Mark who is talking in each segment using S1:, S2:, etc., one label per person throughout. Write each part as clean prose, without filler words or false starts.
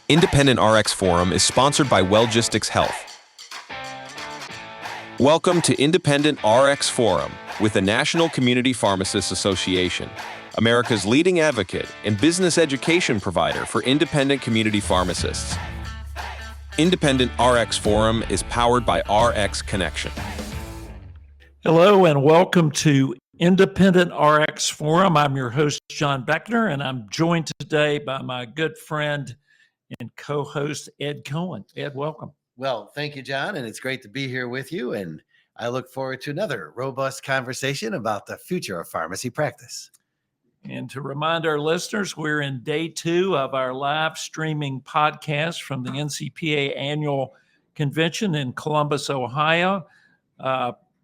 S1: Independent RX Forum is sponsored by Wellgistics Health. Welcome to Independent RX Forum with the National Community Pharmacists Association, America's leading advocate and business education provider for independent community pharmacists. Independent RX Forum is powered by RX Connection.
S2: Hello and welcome to Independent RX Forum. I'm your host, John Beckner, and I'm joined today by my good friend and co-host, Ed Cohen. Ed, welcome.
S3: Well, thank you, John, and it's great to be here with you, and I look forward to another robust conversation about the future of pharmacy practice.
S2: And to remind our listeners, we're in day 2 of our live streaming podcast from the NCPA annual convention in Columbus, Ohio.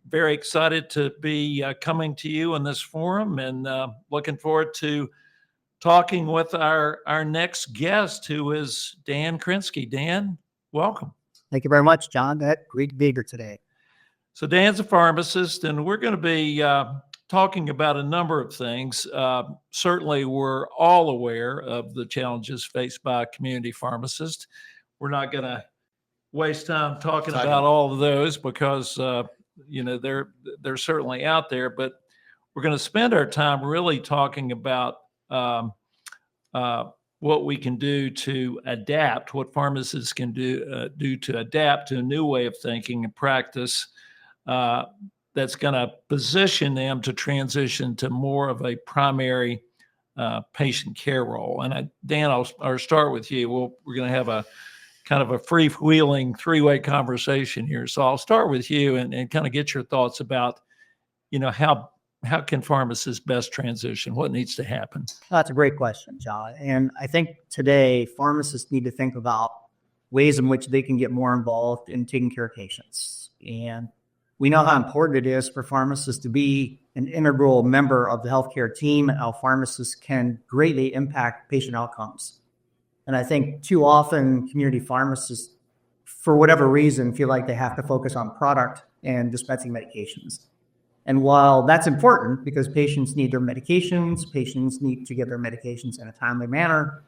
S2: Very excited to be coming to you in this forum and looking forward to talking with our next guest, who is Dan Krinsky. Dan, welcome.
S4: Thank you very much, John. Great to be here today.
S2: So Dan's a pharmacist, and we're going to be talking about a number of things. Certainly, we're all aware of the challenges faced by community pharmacists. We're not going to waste time talking about all of those because they're certainly out there. But we're going to spend our time really talking about what we can do to adapt, what pharmacists can do to adapt to a new way of thinking and practice that's going to position them to transition to more of a primary patient care role. And Dan, I'll start with you. We're going to have a kind of a freewheeling 3-way conversation here. So I'll start with you and kind of get your thoughts about, how can pharmacists best transition? What needs to happen?
S4: That's a great question, John. And I think today pharmacists need to think about ways in which they can get more involved in taking care of patients. And we know how important it is for pharmacists to be an integral member of the healthcare team and how pharmacists can greatly impact patient outcomes. And I think too often community pharmacists, for whatever reason, feel like they have to focus on product and dispensing medications. And while that's important because patients need their medications, patients need to get their medications in a timely manner,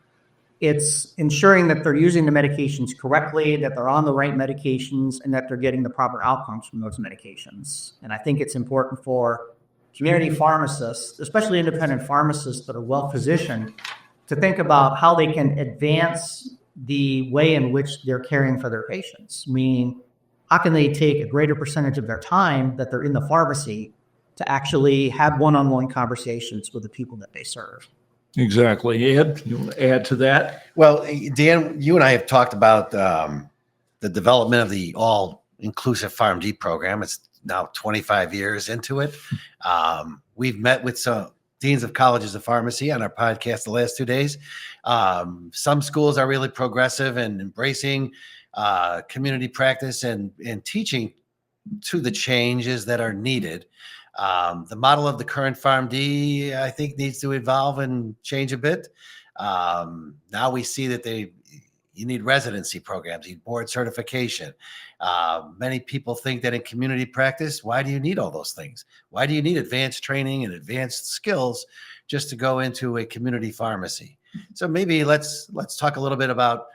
S4: it's ensuring that they're using the medications correctly, that they're on the right medications, and that they're getting the proper outcomes from those medications. And I think it's important for community pharmacists, especially independent pharmacists that are well-positioned, to think about how they can advance the way in which they're caring for their patients. Meaning, how can they take a greater percentage of their time that they're in the pharmacy to actually have one-on-one conversations with the people that they serve?
S2: Exactly. Ed, you want to add to that?
S3: Well, Dan, you and I have talked about the development of the all-inclusive PharmD program. It's now 25 years into it. We've met with some deans of colleges of pharmacy on our podcast the last 2 days. Some schools are really progressive and embracing community practice and teaching to the changes that are needed. The model of the current PharmD, I think, needs to evolve and change a bit. Now we see that you need residency programs, you need board certification. Many people think that in community practice, why do you need all those things? Why do you need advanced training and advanced skills just to go into a community pharmacy? So maybe let's talk a little bit about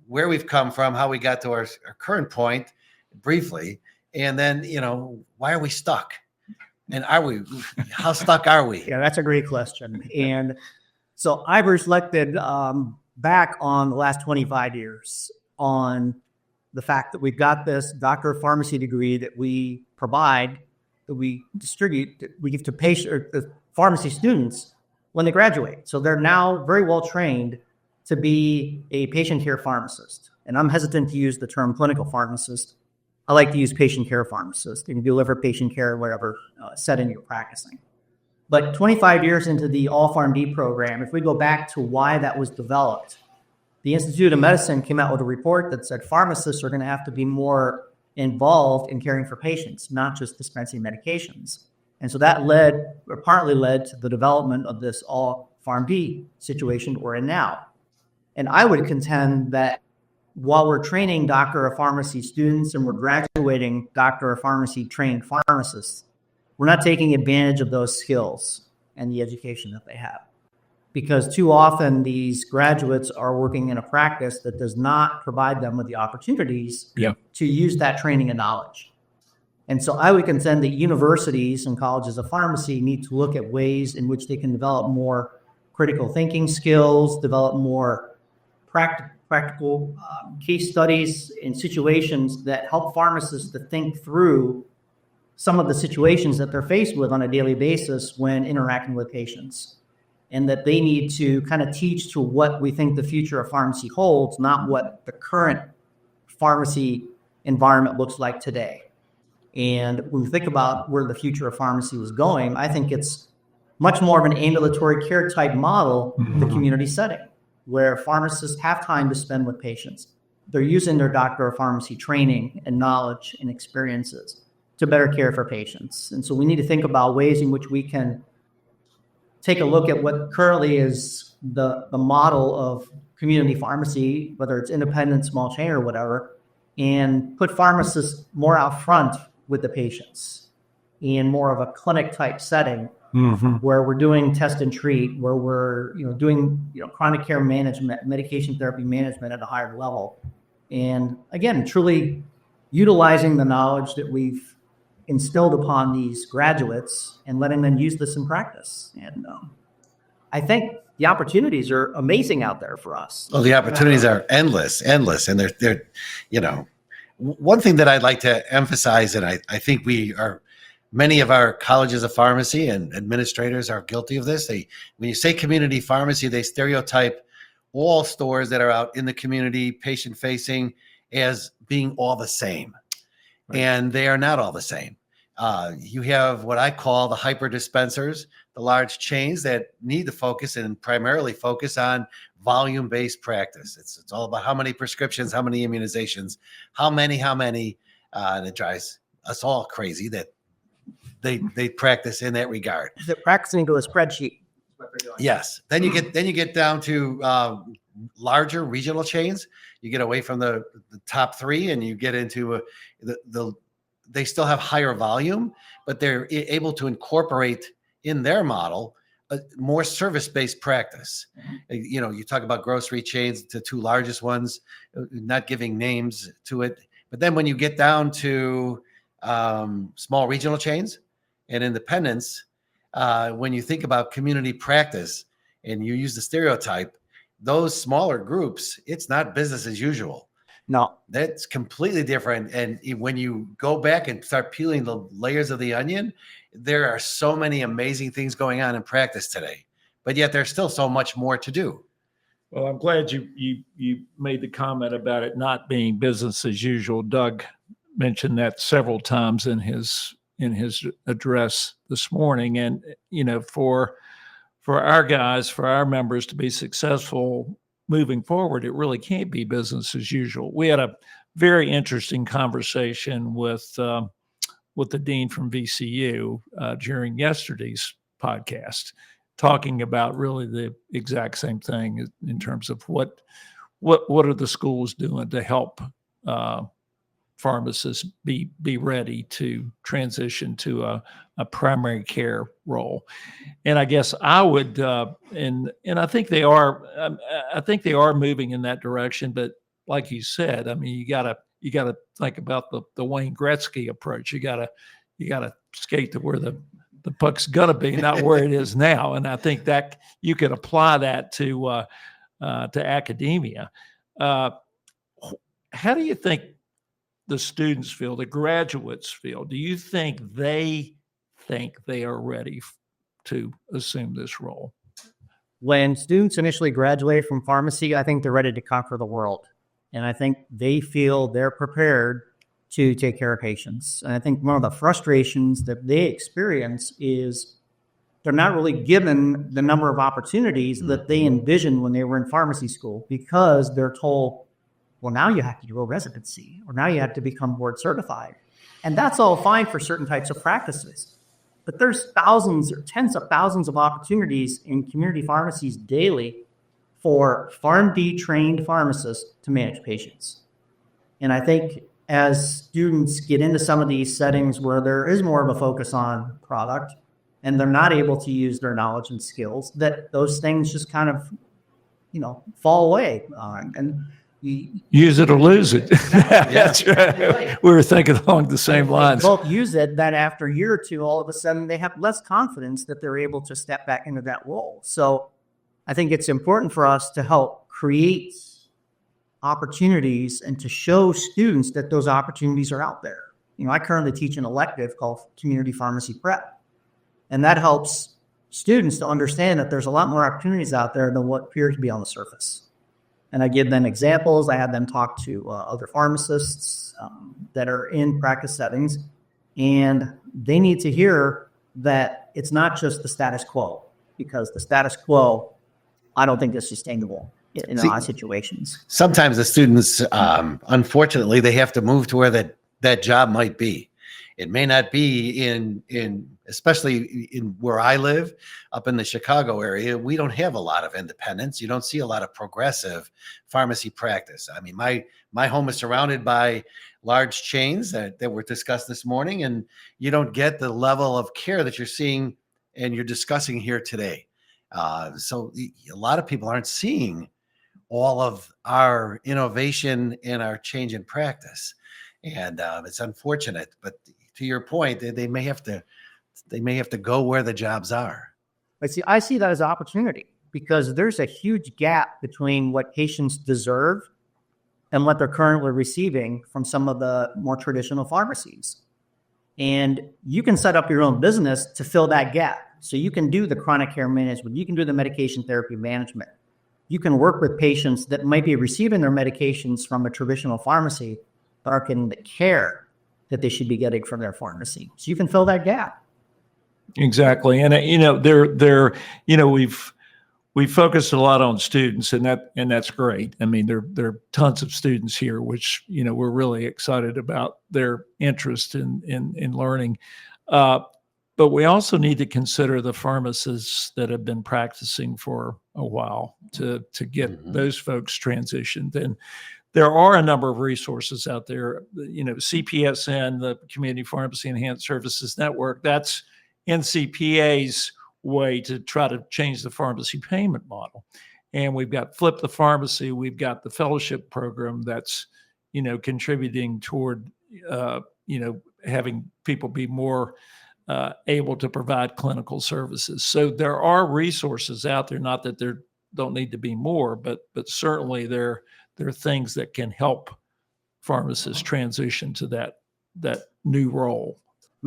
S3: where we've come from, how we got to our current point briefly, and then, why are we stuck? And how stuck are we?
S4: Yeah, that's a great question. And so I've reflected back on the last 25 years on the fact that we've got this Doctor of Pharmacy degree that we provide, that we distribute, that we give to the pharmacy students when they graduate. So they're now very well trained to be a patient care pharmacist. And I'm hesitant to use the term clinical pharmacist. I like to use patient care pharmacist. You can deliver patient care in whatever setting you're practicing. But 25 years into the All PharmD program, if we go back to why that was developed, the Institute of Medicine came out with a report that said pharmacists are going to have to be more involved in caring for patients, not just dispensing medications. And so that partly led to the development of this All PharmD situation we're in now. And I would contend that while we're training Doctor of Pharmacy students and we're graduating Doctor of Pharmacy trained pharmacists, we're not taking advantage of those skills and the education that they have. because too often these graduates are working in a practice that does not provide them with the opportunities to use that training and knowledge. And so I would contend that universities and colleges of pharmacy need to look at ways in which they can develop more critical thinking skills, develop more practical case studies and situations that help pharmacists to think through some of the situations that they're faced with on a daily basis when interacting with patients. And that they need to kind of teach to what we think the future of pharmacy holds, not what the current pharmacy environment looks like today. And when we think about where the future of pharmacy was going, I think it's much more of an ambulatory care type model, the community setting, where pharmacists have time to spend with patients. They're using their doctor of pharmacy training and knowledge and experiences to better care for patients. And so we need to think about ways in which we can take a look at what currently is the model of community pharmacy, whether it's independent, small chain, or whatever, and put pharmacists more out front with the patients in more of a clinic type setting where we're doing test and treat, where we're doing chronic care management, medication therapy management at a higher level. And again, truly utilizing the knowledge that we've instilled upon these graduates and letting them use this in practice. And I think the opportunities are amazing out there for us.
S3: Well, the opportunities are endless. And they're one thing that I'd like to emphasize, and I think many of our colleges of pharmacy and administrators are guilty of this. When you say community pharmacy, they stereotype all stores that are out in the community, patient facing, as being all the same. Right. And they are not all the same. You have what I call the hyper dispensers, the large chains that need to focus and primarily focus on volume-based practice. It's all about how many prescriptions, how many immunizations, how many, and it drives us all crazy that they practice in that regard.
S4: They're practicing to a spreadsheet.
S3: Yes. Then you get down to larger regional chains. You get away from the top three, and you get into they still have higher volume, but they're able to incorporate in their model a more service-based practice. You talk about grocery chains, the two largest ones, not giving names to it. But then when you get down to small regional chains and independents, when you think about community practice and you use the stereotype, those smaller groups, it's not business as usual.
S4: No,
S3: that's completely different. And when you go back and start peeling the layers of the onion, there are so many amazing things going on in practice today, but yet there's still so much more to do.
S2: Well, I'm glad you made the comment about it not being business as usual. Doug mentioned that several times in his address this morning. And, for our guys, for our members to be successful moving forward, it really can't be business as usual. We had a very interesting conversation with the dean from VCU during yesterday's podcast, talking about really the exact same thing in terms of what are the schools doing to help pharmacists be ready to transition to a primary care role. And I guess I would, and I think they are, moving in that direction. But like you said, I mean, you gotta think about the Wayne Gretzky approach. You gotta skate to where the puck's gonna be, not where it is now. And I think that you could apply that to academia. How do you think the students feel, the graduates feel? Do you think they are ready to assume this role?
S4: When students initially graduate from pharmacy, I think they're ready to conquer the world. And I think they feel they're prepared to take care of patients. And I think one of the frustrations that they experience is they're not really given the number of opportunities that they envisioned when they were in pharmacy school, because they're told, well, now you have to do a residency, or now you have to become board certified. And that's all fine for certain types of practices. But there's thousands or tens of thousands of opportunities in community pharmacies daily for PharmD trained pharmacists to manage patients. And I think as students get into some of these settings where there is more of a focus on product, and they're not able to use their knowledge and skills, that those things just kind of, fall away. And
S2: Use it or lose it. That's right. We were thinking along the same lines.
S4: both use it, that after a year or two, all of a sudden they have less confidence that they're able to step back into that role. So I think it's important for us to help create opportunities and to show students that those opportunities are out there. I currently teach an elective called Community Pharmacy Prep, and that helps students to understand that there's a lot more opportunities out there than what appears to be on the surface. And I give them examples. I have them talk to other pharmacists that are in practice settings, and they need to hear that it's not just the status quo, because the status quo, I don't think is sustainable in a lot of situations.
S3: Sometimes the students, unfortunately, they have to move to where that job might be. It may not be especially in where I live, up in the Chicago area. We don't have a lot of independence. You don't see a lot of progressive pharmacy practice. I mean, my home is surrounded by large chains that were discussed this morning, and you don't get the level of care that you're seeing and you're discussing here today. So a lot of people aren't seeing all of our innovation and our change in practice. And it's unfortunate, but to your point, they may have to go where the jobs are.
S4: But see, I see that as opportunity, because there's a huge gap between what patients deserve and what they're currently receiving from some of the more traditional pharmacies. And you can set up your own business to fill that gap. So you can do the chronic care management, you can do the medication therapy management. You can work with patients that might be receiving their medications from a traditional pharmacy, but aren't getting the care that they should be getting from their pharmacy. So you can fill that gap.
S2: Exactly. And we've focused a lot on students, and that's great. I mean, there are tons of students here, which, we're really excited about their interest in learning. But we also need to consider the pharmacists that have been practicing for a while to get those folks transitioned. And there are a number of resources out there. CPSN, the Community Pharmacy Enhanced Services Network, that's NCPA's way to try to change the pharmacy payment model. And we've got Flip the Pharmacy. We've got the fellowship program that's, contributing toward, having people be more able to provide clinical services. So there are resources out there, not that there don't need to be more, but certainly there are things that can help pharmacists transition to that new role.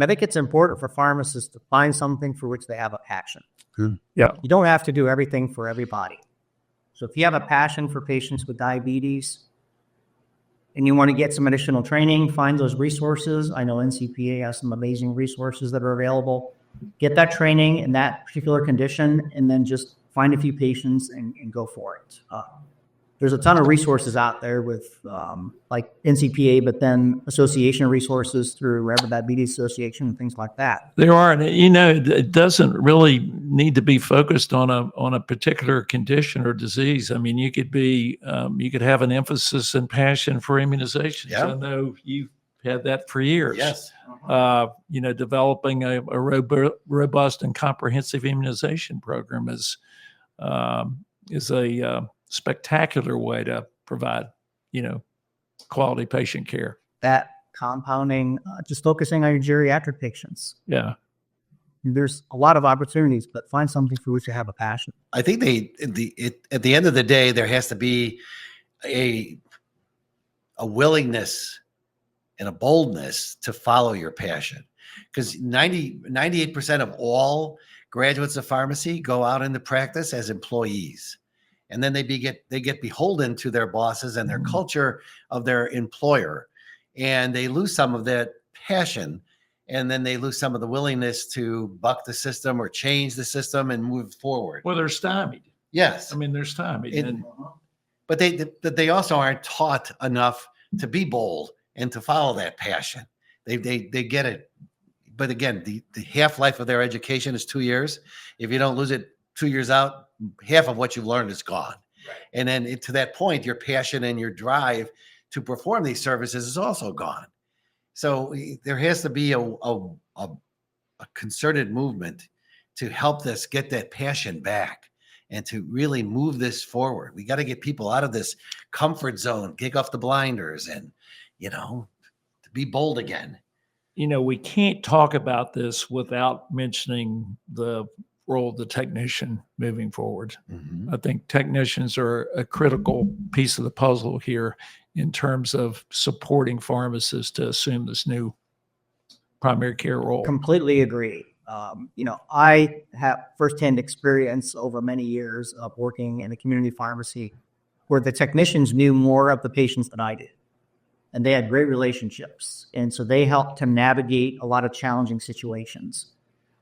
S4: I think it's important for pharmacists to find something for which they have a passion.
S3: Good.
S2: Yeah.
S4: You don't have to do everything for everybody. So if you have a passion for patients with diabetes and you want to get some additional training, find those resources. I know NCPA has some amazing resources that are available. Get that training in that particular condition, and then just find a few patients and go for it. There's a ton of resources out there with like NCPA, but then association resources through Rare Diabetes Association and things like that.
S2: There are, and it doesn't really need to be focused on a particular condition or disease. I mean, you could have an emphasis and passion for immunizations.
S3: Yeah.
S2: I know you've had that for years.
S3: Yes.
S2: Developing a robust and comprehensive immunization program is a spectacular way to provide, quality patient care.
S4: That compounding, just focusing on your geriatric patients.
S2: Yeah.
S4: There's a lot of opportunities, but find something for which you have a passion.
S3: I think at the end of the day, there has to be a willingness and a boldness to follow your passion, because 98% of all graduates of pharmacy go out into practice as employees. And then they get beholden to their bosses and their culture of their employer, and they lose some of that passion, and then they lose some of the willingness to buck the system or change the system and move forward.
S2: Well, they're stymied.
S3: Yes,
S2: I mean, they're stymied.
S3: but they also aren't taught enough to be bold and to follow that passion. They get it, but again, the half-life of their education is 2 years. If you don't lose it 2 years out, half of what you've learned is gone. Right. And then to that point, your passion and your drive to perform these services is also gone. So there has to be a concerted movement to help this get that passion back and to really move this forward. We got to get people out of this comfort zone, kick off the blinders, and, to be bold again.
S2: We can't talk about this without mentioning the role of the technician moving forward.
S3: Mm-hmm.
S2: I think technicians are a critical piece of the puzzle here in terms of supporting pharmacists to assume this new primary care role.
S4: Completely agree. I have firsthand experience over many years of working in a community pharmacy where the technicians knew more of the patients than I did. And they had great relationships. And so they helped to navigate a lot of challenging situations.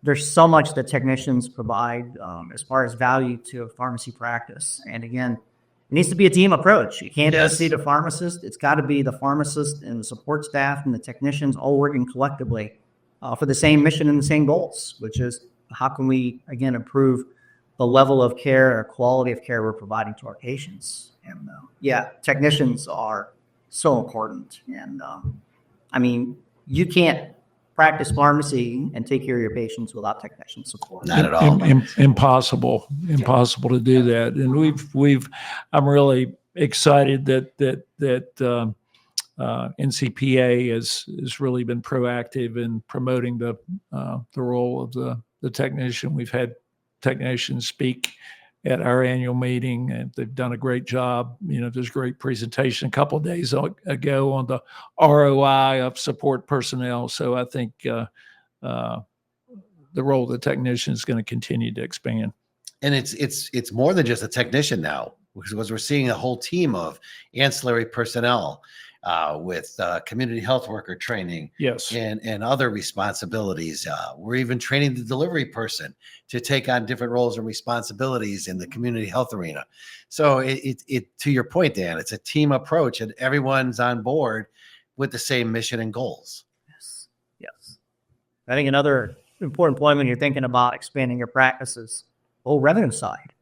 S4: There's so much that technicians provide as far as value to a pharmacy practice. And again, it needs to be a team approach. You can't just see the pharmacist. It's got to be the pharmacist and the support staff and the technicians all working collectively for the same mission and the same goals, which is how can we, again, improve the level of care or quality of care we're providing to our patients. And technicians are so important. And you can't practice pharmacy and take care of your patients without technician support.
S3: Not at all.
S2: Impossible to do that. And I'm really excited that NCPA has really been proactive in promoting the role of the technician. We've had technicians speak at our annual meeting, and they've done a great job. There's a great presentation a couple of days ago on the ROI of support personnel. So I think the role of the technician is going to continue to expand.
S3: And it's more than just a technician now, because we're seeing a whole team of ancillary personnel with community health worker training,
S2: Yes,
S3: and other responsibilities. We're even training the delivery person to take on different roles and responsibilities in the community health arena. So it to your point, Dan, it's a team approach, and everyone's on board with the same mission and goals.
S4: Yes. I think another important point when you're thinking about expanding your practices, the whole revenue side.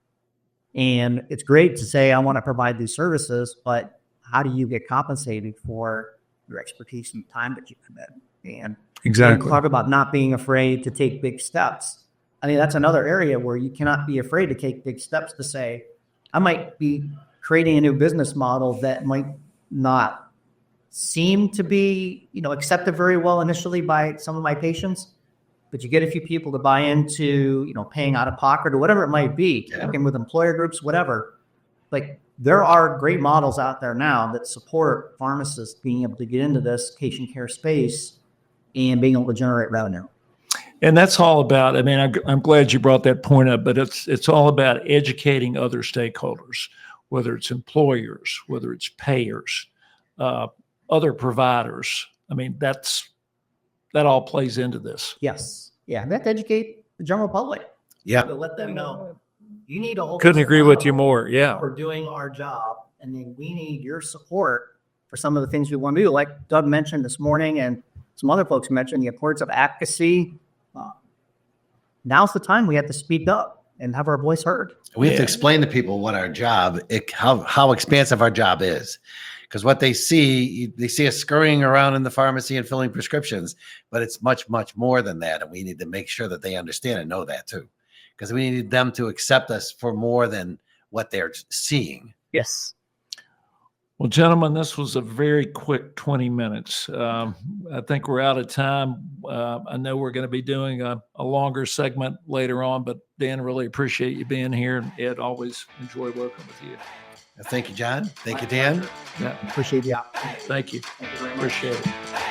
S4: And it's great to say, I want to provide these services, but how do you get compensated for your expertise and time that you commit? And
S2: exactly.
S4: Talk about not being afraid to take big steps. That's another area where you cannot be afraid to take big steps to say, I might be creating a new business model that might not seem to be, accepted very well initially by some of my patients, but you get a few people to buy into, paying out of pocket or whatever it might be, working with employer groups, whatever. Like, there are great models out there now that support pharmacists being able to get into this patient care space and being able to generate revenue.
S2: And that's all about, I'm glad you brought that point up, but it's all about educating other stakeholders, whether it's employers, whether it's payers, other providers. That all plays into this.
S4: Yes. Yeah. We have to educate the general public.
S3: Yeah.
S4: To let them know you need a whole.
S2: Couldn't agree with you more. Yeah.
S4: We're doing our job, and then we need your support for some of the things we want to do. Like Doug mentioned this morning, and some other folks mentioned, the importance of advocacy. Now's the time we have to speak up and have our voice heard.
S3: We have to explain to people what our job, how expansive our job is. Because what they see us scurrying around in the pharmacy and filling prescriptions, but it's much, much more than that. And we need to make sure that they understand and know that too. Because we need them to accept us for more than what they're seeing.
S4: Yes.
S2: Well, gentlemen, this was a very quick 20 minutes. I think we're out of time. I know we're going to be doing a longer segment later on, but Dan, really appreciate you being here. Ed, always enjoy working with you.
S3: Thank you, John. Thank you, Dan.
S2: Yeah,
S4: Appreciate the opportunity.
S2: thank you.
S4: Thank you very much.
S2: Appreciate it.